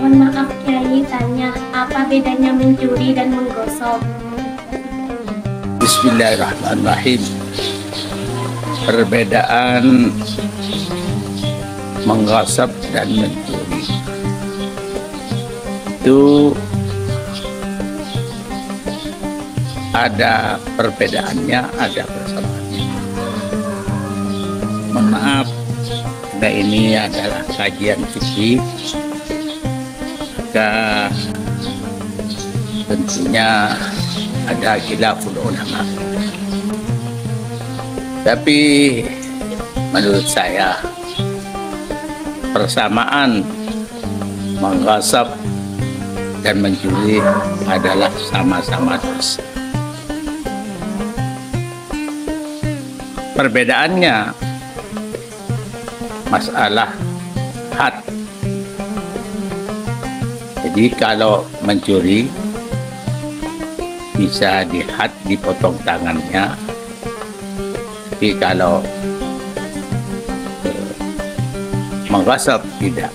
Mohon maaf Kiai, tanya apa bedanya mencuri dan menggosok? Bismillahirrahmanirrahim. Perbedaan menggosok dan mencuri itu ada perbedaannya, ada persamaannya. Mohon maaf, karena ini adalah kajian fikih, maka tentunya ada khilaful ulama. Tapi menurut saya persamaan menggosok dan mencuri adalah sama-sama dosa. Perbedaannya masalah had. Jadi kalau mencuri bisa dihad, dipotong tangannya. Tapi kalau menggosok tidak,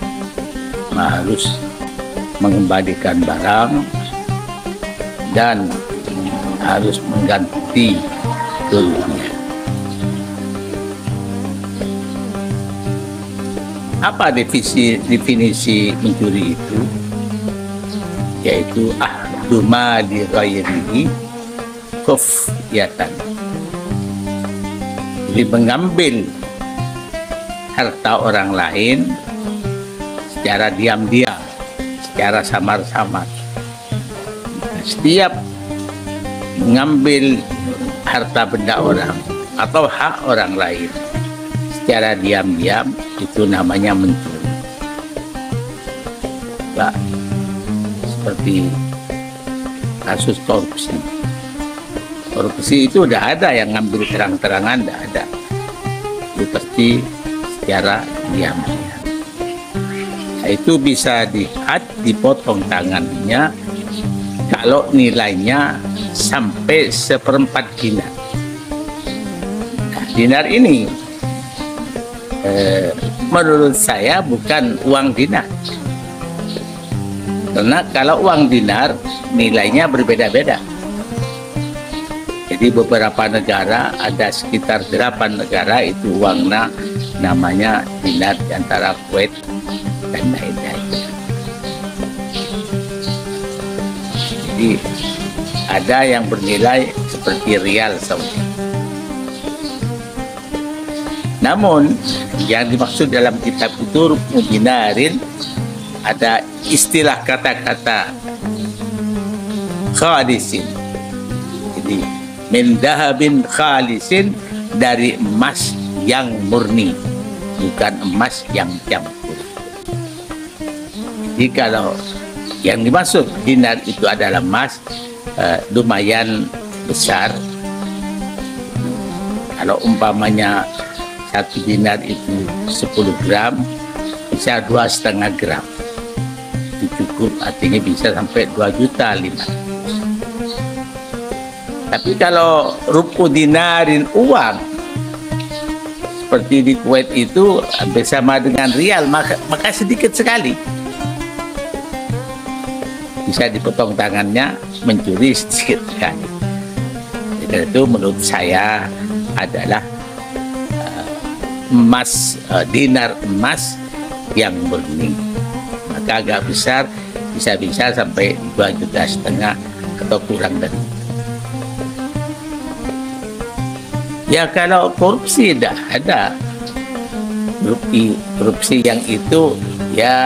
harus mengembalikan barang dan harus mengganti kerugian. Apa definisi mencuri itu? Yaitu ahdu mali ghairihi khufyatan. Jadi mengambil harta orang lain secara diam-diam, secara samar-samar. Setiap mengambil harta benda orang atau hak orang lain secara diam-diam itu namanya mencuri. Nah, seperti kasus korupsi. Korupsi itu udah ada yang ngambil terang-terangan, tidak ada. Itu pasti secara diam-diam. Nah, itu bisa dihad, dipotong tangannya kalau nilainya sampai 1/4 dinar. Nah, dinar ini menurut saya bukan uang dinar. Karena kalau uang dinar nilainya berbeda-beda. Jadi beberapa negara, ada sekitar 8 negara itu uangnya namanya dinar di antara Kuwait dan lain-lain. Jadi ada yang bernilai seperti rial Saudi. Namun yang dimaksud dalam kitab itu rukun dinarin, ada istilah kata-kata khalisin. Jadi min dahabin khalisin, dari emas yang murni, bukan emas yang campur. Jadi kalau yang dimaksud dinar itu adalah emas lumayan besar. Kalau umpamanya 1 dinar itu 10 gram, bisa 2,5 gram. Itu cukup, artinya bisa sampai 2,5 juta. Tapi kalau rupu dinarin uang seperti di Kuwait itu bersama dengan rial, maka sedikit sekali. Bisa dipotong tangannya, mencuri sedikit sekali. Jadi itu menurut saya adalah emas, dinar emas yang murni. Maka agak besar, bisa-bisa sampai 2,5 juta atau kurang dari itu. Ya kalau korupsi tidak ada. Korupsi yang itu ya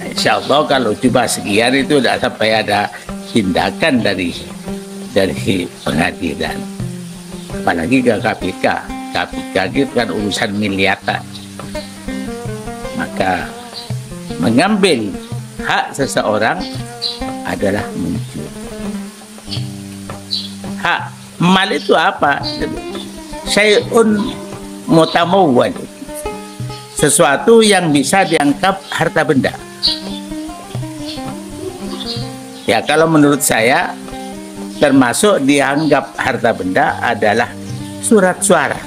insya Allah kalau cuma sekian itu tidak sampai ada tindakan dari pengadilan. Apalagi ke KPK. KPK itu kan urusan miliaran. Maka mengambil hak seseorang adalah mencuri. Hak mal itu apa? Syai'un mutamawwal, sesuatu yang bisa dianggap harta benda. Ya kalau menurut saya termasuk dianggap harta benda adalah surat suara.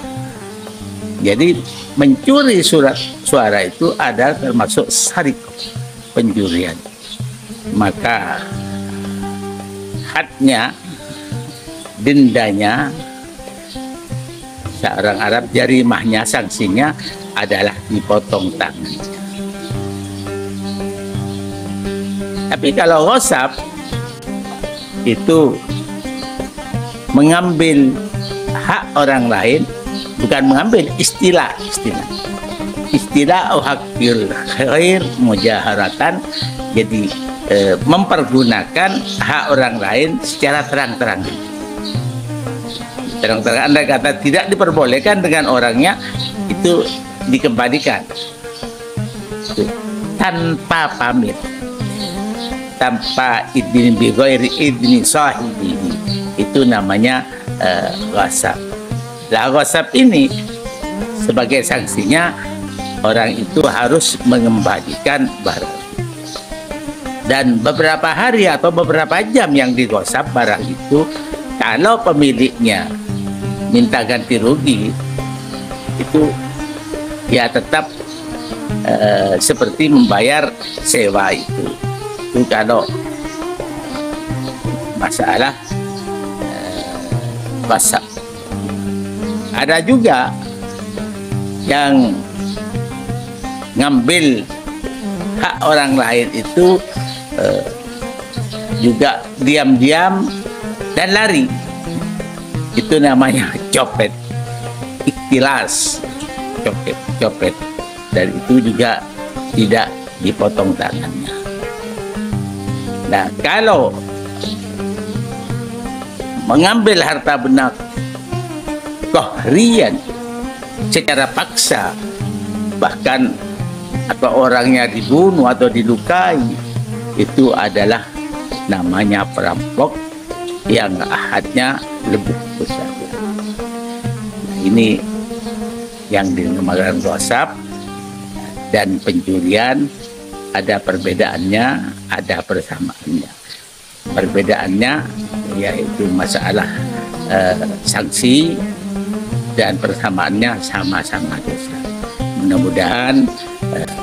Jadi mencuri surat suara itu adalah termasuk sarikoh, pencurian. Maka hadnya, dendanya, seorang Arab jarimahnya, sanksinya adalah dipotong tangan. Tapi kalau ghasab itu mengambil hak orang lain, bukan mengambil, istilah hakil khair mujaharatan, jadi mempergunakan hak orang lain secara terang-terangan. Terang-terangan, Anda kata tidak diperbolehkan dengan orangnya, itu dikembalikan tanpa pamit, tanpa idin bi ghairi idni sahibihi, itu namanya ghasab. Lah ghasab ini sebagai sanksinya orang itu harus mengembalikan barang. Dan beberapa hari atau beberapa jam yang digosap barang itu, kalau pemiliknya minta ganti rugi, itu ya tetap seperti membayar sewa itu. Itu kalau masalah ghasab. Ada juga yang ngambil hak orang lain itu juga diam-diam dan lari. Itu namanya copet, ikhtilas, copet. Dan itu juga tidak dipotong tangannya. Nah, kalau mengambil harta benda qahriyan, secara paksa, bahkan atau orangnya dibunuh atau dilukai, itu adalah namanya perampok yang ahadnya lebih besar. Ini yang dinamakan ghasab dan pencurian, ada perbedaannya, ada persamaannya. Perbedaannya yaitu masalah sanksi, dan persamaannya sama-sama dosa. Mudah-mudahan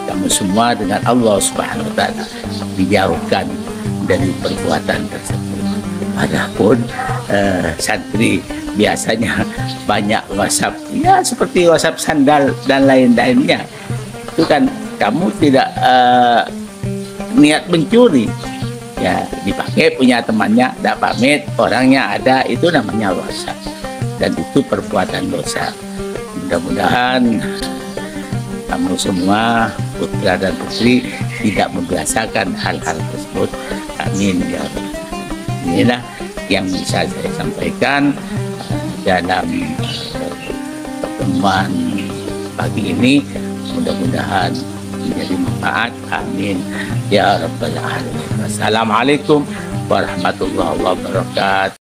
kamu semua dengan Allah Subhanahu wa Ta'ala dijauhkan dari perbuatan tersebut. Adapun santri biasanya banyak ghasab, ya seperti ghasab sandal dan lain-lainnya. Itu kan kamu tidak niat mencuri, ya dipakai punya temannya, tidak pamit, orangnya ada, itu namanya ghasab. Dan itu perbuatan dosa. Mudah-mudahan kamu semua, putra dan putri, tidak membiasakan hal-hal tersebut. Amin ya Rabbal. Inilah yang bisa saya sampaikan dalam pertemuan pagi ini. Mudah-mudahan menjadi manfaat. Amin ya Rabbal alamin. Wassalamualaikum warahmatullahi wabarakatuh.